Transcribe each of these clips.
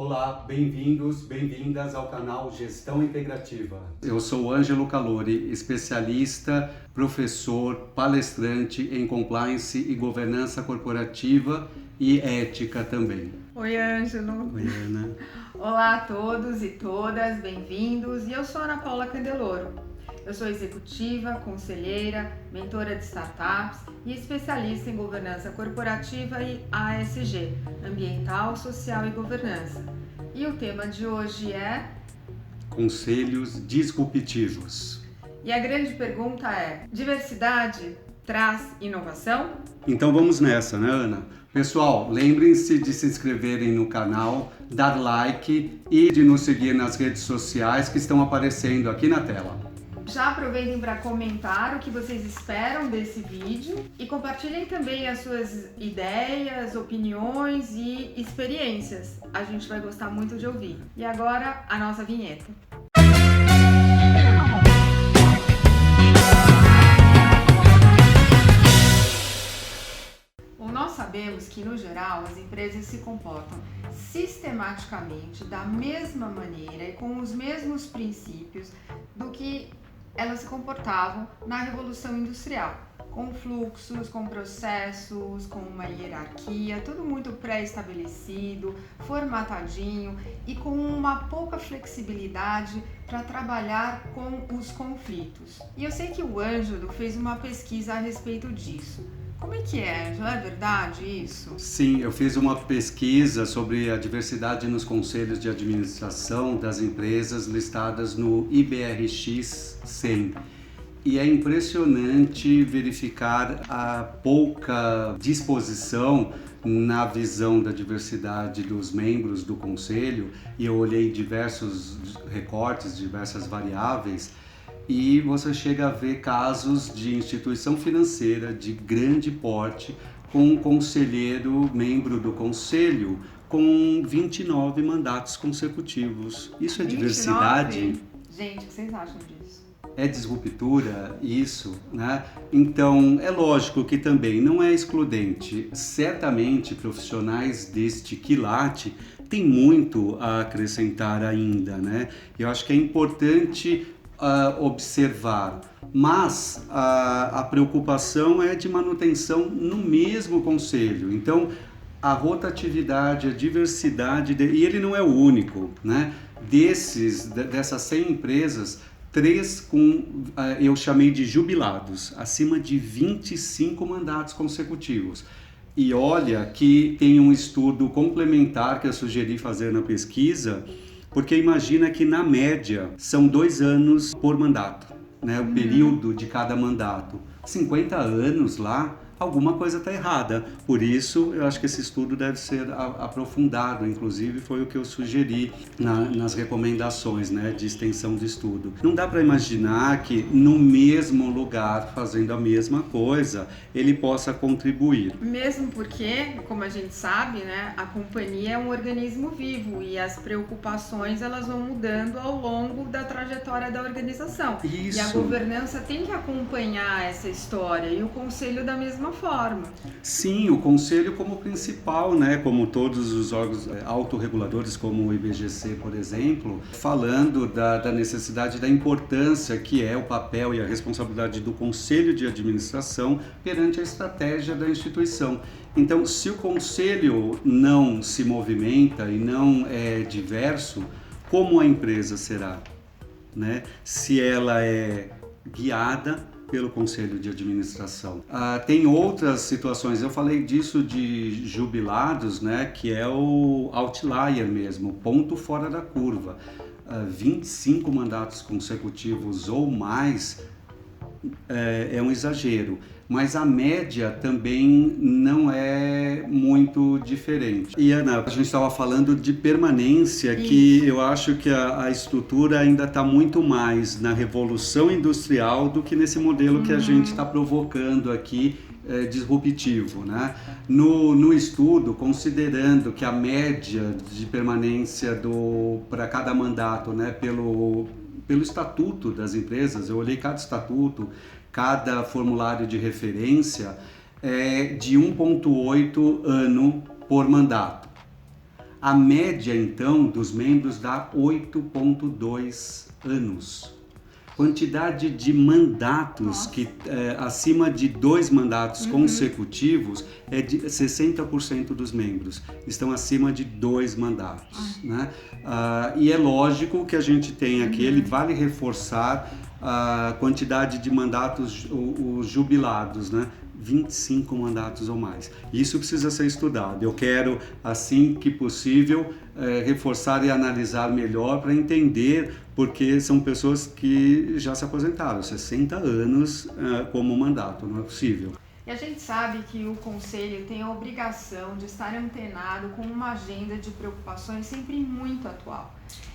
Olá, bem-vindos, bem-vindas ao canal Gestão Integrativa. Eu sou Ângelo Calori, especialista, professor, palestrante em compliance e governança corporativa e ética também. Oi, Ângelo. Oi, Ana. Olá a todos e todas, bem-vindos. E eu sou Ana Paula Candeloro. Eu sou executiva, conselheira, mentora de startups e especialista em governança corporativa e ASG, ambiental, social e governança. E o tema de hoje é... Conselhos disruptivos. E a grande pergunta é: diversidade traz inovação? Então vamos nessa, né, Ana? Pessoal, lembrem-se de se inscreverem no canal, dar like e de nos seguir nas redes sociais que estão aparecendo aqui na tela. Já aproveitem para comentar o que vocês esperam desse vídeo e compartilhem também as suas ideias, opiniões e experiências. A gente vai gostar muito de ouvir. E agora, a nossa vinheta. Nós sabemos que, no geral, as empresas se comportam sistematicamente da mesma maneira e com os mesmos princípios do que elas se comportavam na Revolução Industrial, com fluxos, com processos, com uma hierarquia, tudo muito pré-estabelecido, formatadinho e com uma pouca flexibilidade para trabalhar com os conflitos. E eu sei que o Ângelo fez uma pesquisa a respeito disso. Como é que é, Ângelo? É verdade isso? Sim, eu fiz uma pesquisa sobre a diversidade nos conselhos de administração das empresas listadas no IBRX 100. E é impressionante verificar a pouca disposição na visão da diversidade dos membros do conselho, e eu olhei diversos recortes, diversas variáveis, e você chega a ver casos de instituição financeira de grande porte com um conselheiro, membro do conselho, com 29 mandatos consecutivos. Isso é 29? Diversidade? Gente, o que vocês acham disso? É disruptura isso, né? Então, é lógico que também não é excludente. Certamente, profissionais deste quilate têm muito a acrescentar ainda, né? Eu acho que é importante observar, mas a preocupação é de manutenção no mesmo conselho. Então, a rotatividade, a diversidade, e ele não é o único, né? Dessas 100 empresas, 3 eu chamei de jubilados, acima de 25 mandatos consecutivos. E olha que tem um estudo complementar que eu sugeri fazer na pesquisa, porque imagina que na média são 2 anos por mandato, né? O período de cada mandato. 50 anos lá, alguma coisa está errada. Por isso, eu acho que esse estudo deve ser aprofundado. Inclusive, foi o que eu sugeri nas recomendações, né, de extensão de estudo. Não dá para imaginar que no mesmo lugar, fazendo a mesma coisa, ele possa contribuir. Mesmo porque, como a gente sabe, né, a companhia é um organismo vivo e as preocupações elas vão mudando ao longo da trajetória da organização. Isso. E a governança tem que acompanhar essa história e o conselho da mesma forma. Sim, o conselho como principal, né, como todos os órgãos autorreguladores, como o IBGC, por exemplo, falando da necessidade, da importância que é o papel e a responsabilidade do conselho de administração perante a estratégia da instituição. Então, se o conselho não se movimenta e não é diverso, como a empresa será, né? Se ela é guiada pelo conselho de administração. Tem outras situações, eu falei disso de jubilados, né, que é o outlier mesmo, ponto fora da curva. 25 mandatos consecutivos ou mais é um exagero, mas a média também não é muito diferente. E Ana, a gente estava falando de permanência, que eu acho que a estrutura ainda está muito mais na revolução industrial do que nesse modelo que a gente está provocando aqui, disruptivo, né? No estudo, considerando que a média de permanência para cada mandato, né, pelo estatuto das empresas, eu olhei cada estatuto, cada formulário de referência, de 1,8 ano por mandato. A média, então, dos membros dá 8,2 anos. Quantidade de mandatos, que acima de 2 mandatos consecutivos, é de 60% dos membros estão acima de 2 mandatos. Né? E é lógico que a gente tem aqui, ele vale reforçar a quantidade de mandatos, os jubilados, né? 25 mandatos ou mais. Isso precisa ser estudado. Eu quero, assim que possível, reforçar e analisar melhor para entender, porque são pessoas que já se aposentaram, 60 anos como mandato, não é possível. E a gente sabe que o Conselho tem a obrigação de estar antenado com uma agenda de preocupações sempre muito atual.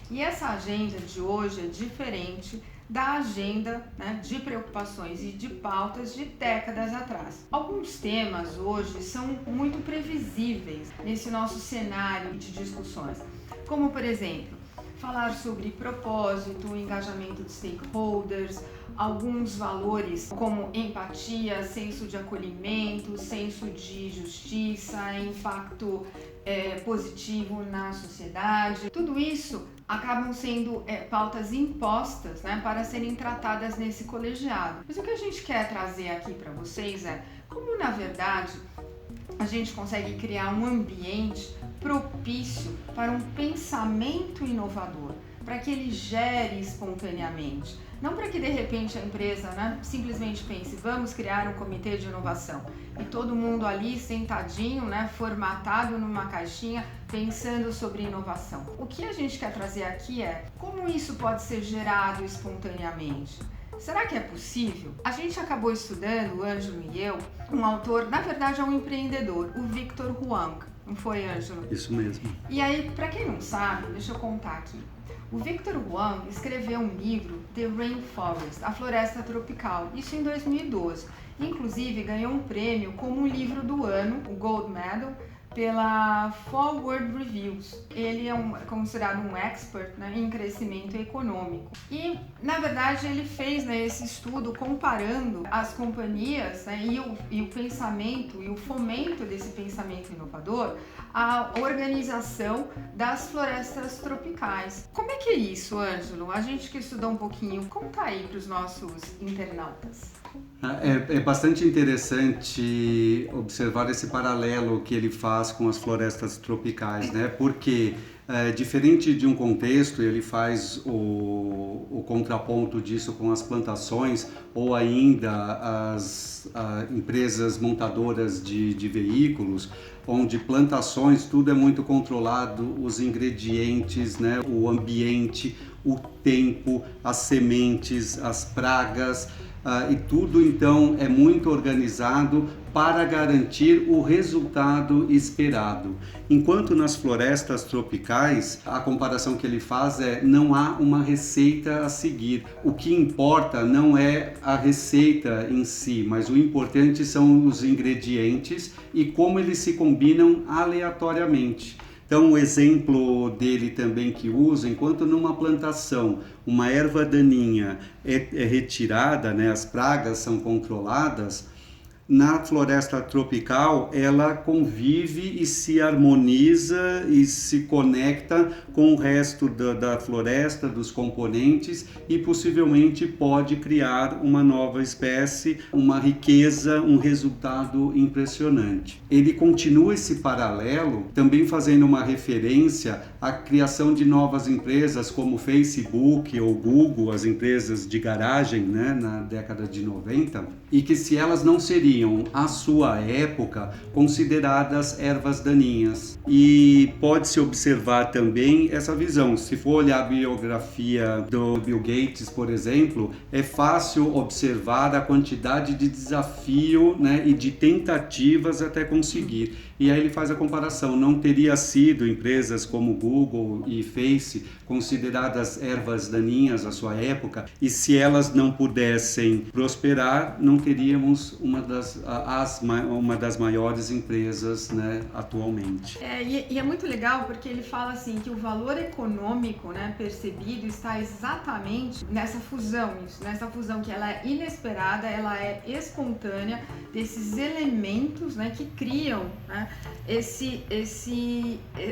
E essa agenda de hoje é diferente da agenda, né, de preocupações e de pautas de décadas atrás. Alguns temas hoje são muito previsíveis nesse nosso cenário de discussões, como, por exemplo, falar sobre propósito, engajamento de stakeholders, alguns valores como empatia, senso de acolhimento, senso de justiça, impacto positivo na sociedade. Tudo isso acabam sendo pautas impostas, né, para serem tratadas nesse colegiado. Mas o que a gente quer trazer aqui para vocês é como, na verdade, a gente consegue criar um ambiente propício para um pensamento inovador, para que ele gere espontaneamente. Não para que de repente a empresa, né, simplesmente pense, vamos criar um comitê de inovação e todo mundo ali sentadinho, né, formatado numa caixinha, pensando sobre inovação. O que a gente quer trazer aqui é como isso pode ser gerado espontaneamente. Será que é possível? A gente acabou estudando, o Ângelo e eu, um autor, na verdade é um empreendedor, o Victor Huang. Não foi, Ângelo? Isso mesmo. E aí, para quem não sabe, deixa eu contar aqui. O Victor Huang escreveu um livro, The Rainforest, A Floresta Tropical, isso em 2012. Inclusive, ganhou um prêmio como livro do ano, o Gold Medal, pela Forward Reviews. Ele é considerado um expert, né, em crescimento econômico. E, na verdade, ele fez, né, esse estudo comparando as companhias, né, e o pensamento e o fomento desse pensamento inovador à organização das florestas tropicais. Como é que é isso, Ângelo? A gente que estudou um pouquinho, conta aí para os nossos internautas. É bastante interessante observar esse paralelo que ele faz com as florestas tropicais, né? Porque, diferente de um contexto, ele faz o contraponto disso com as plantações ou ainda as empresas montadoras de veículos, onde plantações, tudo é muito controlado, os ingredientes, né? O ambiente, o tempo, as sementes, as pragas, e tudo então é muito organizado para garantir o resultado esperado. Enquanto nas florestas tropicais, a comparação que ele faz é não há uma receita a seguir. O que importa não é a receita em si, mas o importante são os ingredientes e como eles se combinam aleatoriamente. Então, o exemplo dele também que usa, enquanto numa plantação uma erva daninha é retirada, né, as pragas são controladas, na floresta tropical ela convive e se harmoniza e se conecta com o resto da floresta, dos componentes e possivelmente pode criar uma nova espécie, uma riqueza, um resultado impressionante. Ele continua esse paralelo também fazendo uma referência à criação de novas empresas como Facebook ou Google, as empresas de garagem, né, na década de 90, e que se elas não seriam à sua época consideradas ervas daninhas. E pode-se observar também essa visão. Se for olhar a biografia do Bill Gates, por exemplo, é fácil observar a quantidade de desafio, né, e de tentativas até conseguir. E aí ele faz a comparação, não teria sido empresas como Google e Face consideradas ervas daninhas à sua época, e se elas não pudessem prosperar, não teríamos uma das uma das maiores empresas, né, atualmente. E é muito legal porque ele fala assim que o valor econômico, né, percebido está exatamente nessa fusão que ela é inesperada, ela é espontânea, desses elementos, né, que criam, né,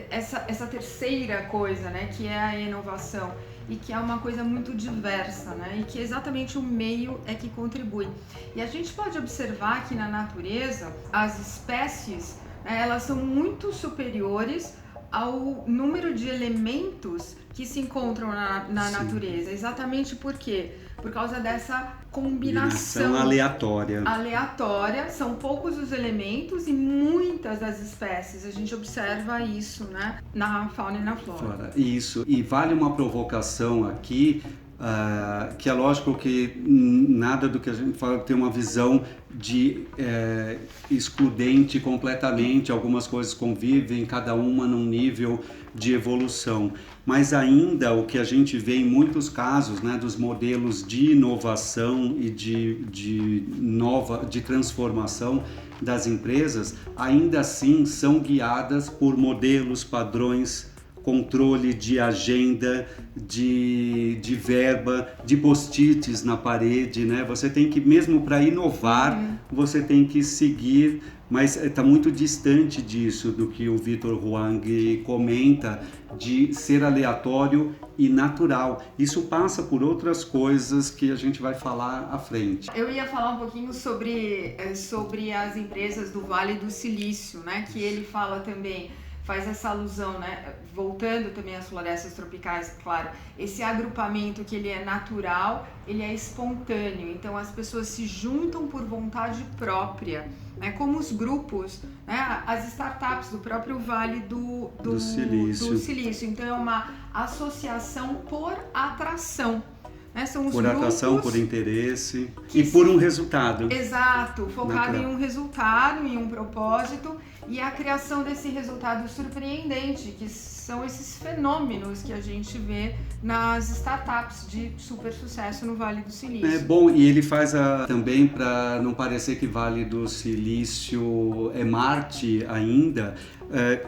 essa terceira coisa, né, que é a inovação. E que é uma coisa muito diversa, né? E que exatamente o meio é que contribui. E a gente pode observar que na natureza as espécies, né, elas são muito superiores ao número de elementos que se encontram na natureza. Exatamente por quê? Por causa dessa combinação aleatória. São poucos os elementos e muitas das espécies. A gente observa isso, né, na fauna e na flora. Isso. E vale uma provocação aqui, que é lógico que nada do que a gente fala tem uma visão de excludente completamente. Algumas coisas convivem, cada uma num nível de evolução. Mas ainda o que a gente vê em muitos casos, né, dos modelos de inovação e de transformação das empresas, ainda assim são guiadas por modelos, padrões, controle de agenda, de verba, de post-its na parede, né? Você tem que, mesmo para inovar, você tem que seguir, mas está muito distante disso do que o Victor Huang comenta, de ser aleatório e natural. Isso passa por outras coisas que a gente vai falar à frente. Eu ia falar um pouquinho sobre as empresas do Vale do Silício, né? Que ele fala também, faz essa alusão, né? Voltando também às florestas tropicais, claro, esse agrupamento que ele é natural, ele é espontâneo, então as pessoas se juntam por vontade própria, né? Como os grupos, né? As startups do próprio Vale do Silício. Então é uma associação por atração. Né? São os por grupos, atração, por interesse e por um resultado. Exato, focado em um resultado, em um propósito e a criação desse resultado surpreendente, que são esses fenômenos que a gente vê nas startups de super sucesso no Vale do Silício. É bom, e ele faz também, para não parecer que Vale do Silício é Marte ainda,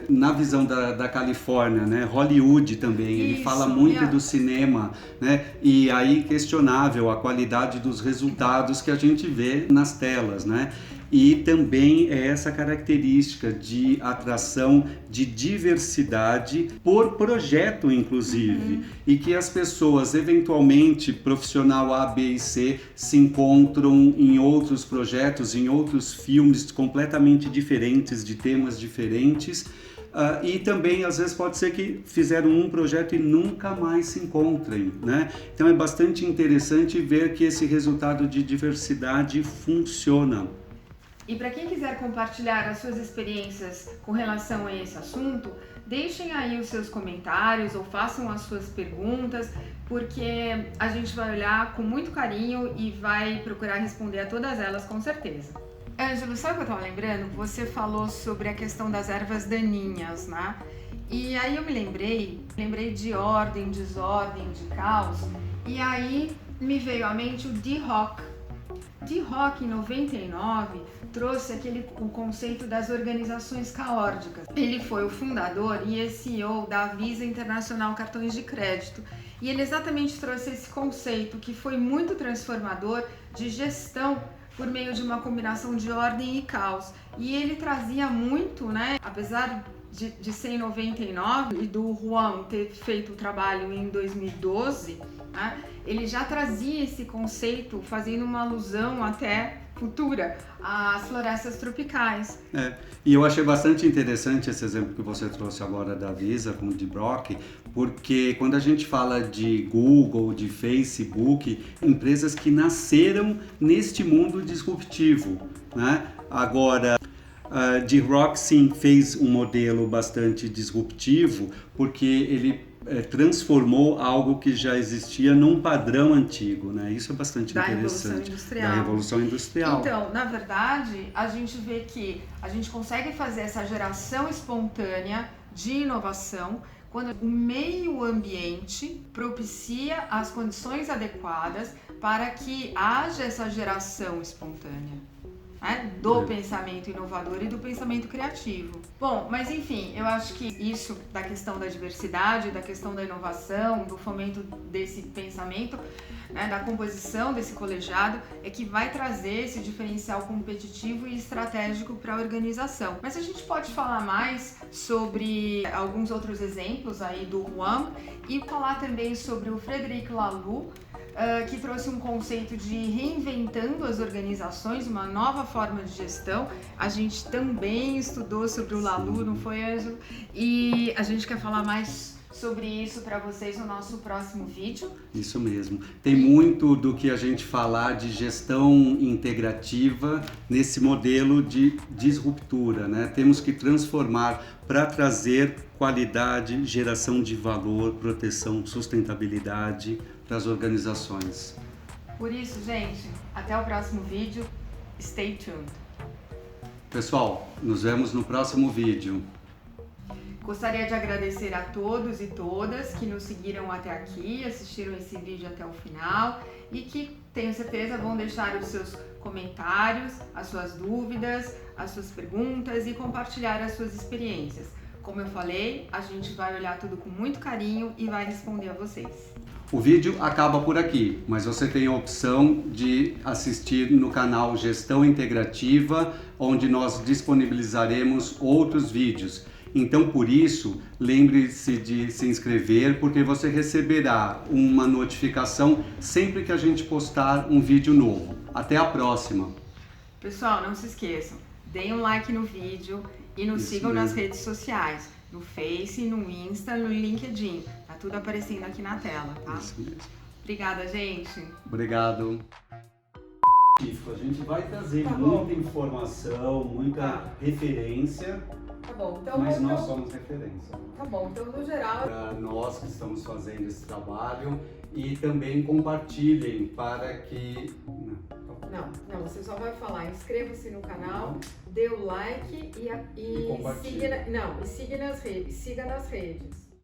na visão da Califórnia, né? Hollywood também, ele fala muito do cinema, né? E aí questionável a qualidade dos resultados que a gente vê nas telas, né? E também é essa característica de atração, de diversidade por projeto, inclusive, e que as pessoas, eventualmente, profissional A, B e C, se encontram em outros projetos, em outros filmes completamente diferentes, de temas diferentes. E também, às vezes, pode ser que fizeram um projeto e nunca mais se encontrem, né? Então é bastante interessante ver que esse resultado de diversidade funciona. E para quem quiser compartilhar as suas experiências com relação a esse assunto, deixem aí os seus comentários ou façam as suas perguntas, porque a gente vai olhar com muito carinho e vai procurar responder a todas elas com certeza. Ângelo, sabe o que eu estava lembrando? Você falou sobre a questão das ervas daninhas, né? E aí eu me lembrei de ordem, desordem, de caos, e aí me veio à mente o D-Rock. D-Rock, em 99, trouxe o conceito das organizações caóticas. Ele foi o fundador e CEO da Visa Internacional Cartões de Crédito. E ele exatamente trouxe esse conceito que foi muito transformador de gestão por meio de uma combinação de ordem e caos. E ele trazia muito, né, apesar de ser em 99 e do Juan ter feito o trabalho em 2012, né, ele já trazia esse conceito fazendo uma alusão até futura às florestas tropicais. E eu achei bastante interessante esse exemplo que você trouxe agora da Visa com o D-Rock, porque quando a gente fala de Google, de Facebook, empresas que nasceram neste mundo disruptivo, né? Agora, D-Rock sim fez um modelo bastante disruptivo, porque ele transformou algo que já existia num padrão antigo, né? Isso é bastante interessante. Da Revolução Industrial. Então, na verdade, a gente vê que a gente consegue fazer essa geração espontânea de inovação quando o meio ambiente propicia as condições adequadas para que haja essa geração espontânea. né, do pensamento inovador e do pensamento criativo. Bom, mas enfim, eu acho que isso da questão da diversidade, da questão da inovação, do fomento desse pensamento, né, da composição desse colegiado, é que vai trazer esse diferencial competitivo e estratégico para a organização. Mas a gente pode falar mais sobre alguns outros exemplos aí do Juan e falar também sobre o Frederic Laloux, que trouxe um conceito de reinventando as organizações, uma nova forma de gestão. A gente também estudou sobre o Laloux, não foi, Ângelo? E a gente quer falar mais sobre isso para vocês no nosso próximo vídeo. Isso mesmo. Tem muito do que a gente falar de gestão integrativa nesse modelo de disruptura, né? Temos que transformar para trazer qualidade, geração de valor, proteção, sustentabilidade para as organizações. Por isso, gente, até o próximo vídeo. Stay tuned. Pessoal, nos vemos no próximo vídeo. Gostaria de agradecer a todos e todas que nos seguiram até aqui, assistiram esse vídeo até o final e que, tenho certeza, vão deixar os seus comentários, as suas dúvidas, as suas perguntas e compartilhar as suas experiências. Como eu falei, a gente vai olhar tudo com muito carinho e vai responder a vocês. O vídeo acaba por aqui, mas você tem a opção de assistir no canal Gestão Integrativa, onde nós disponibilizaremos outros vídeos. Então, por isso, lembre-se de se inscrever, porque você receberá uma notificação sempre que a gente postar um vídeo novo. Até a próxima! Pessoal, não se esqueçam, deem um like no vídeo e nos sigam nas redes sociais, no Face, no Insta, no LinkedIn. Tá tudo aparecendo aqui na tela, tá? Isso mesmo. Obrigada, gente. Obrigado. A gente vai trazer muita informação, muita referência. Tá bom, então Mas nós somos referência. Tá bom, então no geral... Para nós que estamos fazendo esse trabalho e também compartilhem para que... Não, você só vai falar, inscreva-se no canal, dê o like e compartilhe. siga nas redes.